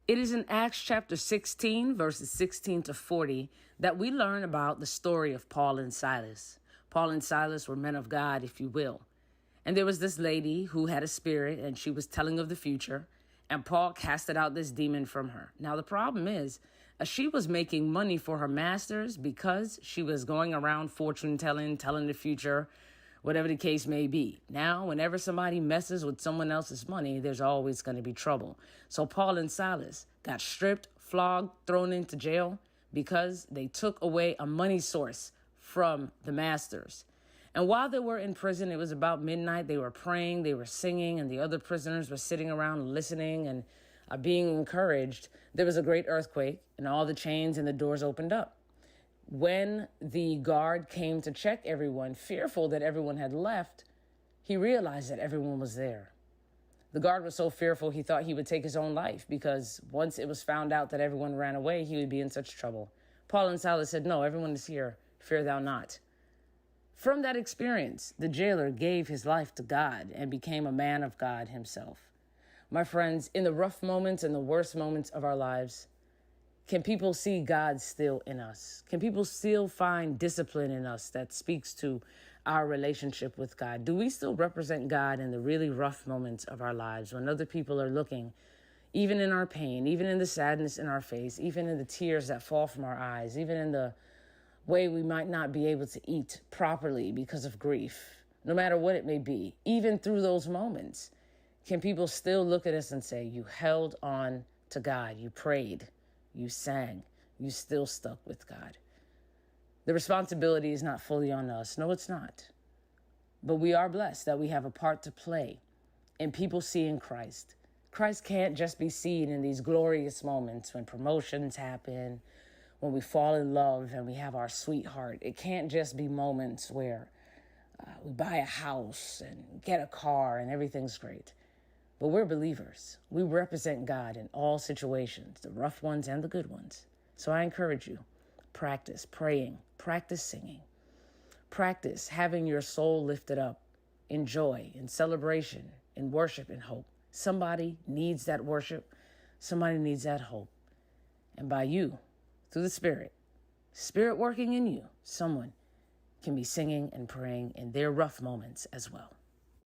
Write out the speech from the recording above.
It is in Acts chapter 16, verses 16 to 40, that we learn about the story of Paul and Silas. Paul and Silas were men of God, if you will. And there was this lady who had a spirit, and she was telling of the future, and Paul casted out this demon from her. Now, the problem is, she was making money for her masters because she was going around fortune telling the future, whatever the case may be. Now, whenever somebody messes with someone else's money, there's always going to be trouble. So Paul and Silas got stripped, flogged, thrown into jail because they took away a money source from the masters. And while they were in prison, it was about midnight. They were praying, they were singing, and the other prisoners were sitting around listening and being encouraged. There was a great earthquake, and all the chains and the doors opened up. When the guard came to check everyone, fearful that everyone had left, he realized that everyone was there. The guard was so fearful he thought he would take his own life because once it was found out that everyone ran away, he would be in such trouble. Paul and Silas said, "No, everyone is here. Fear thou not." From that experience, the jailer gave his life to God and became a man of God himself. My friends, in the rough moments and the worst moments of our lives, can people see God still in us? Can people still find discipline in us that speaks to our relationship with God? Do we still represent God in the really rough moments of our lives when other people are looking, even in our pain, even in the sadness in our face, even in the tears that fall from our eyes, even in the way we might not be able to eat properly because of grief, no matter what it may be, even through those moments, can people still look at us and say, you held on to God, you prayed, you sang, you still stuck with God? The responsibility is not fully on us. No, it's not. But we are blessed that we have a part to play in people seeing Christ. Christ can't just be seen in these glorious moments when promotions happen, when we fall in love and we have our sweetheart. It can't just be moments where we buy a house and get a car and everything's great. But we're believers. We represent God in all situations, the rough ones and the good ones. So I encourage you, practice praying, practice singing, practice having your soul lifted up in joy, in celebration, in worship, in hope. Somebody needs that worship. Somebody needs that hope. And by you, through the Spirit working in you, someone can be singing and praying in their rough moments as well.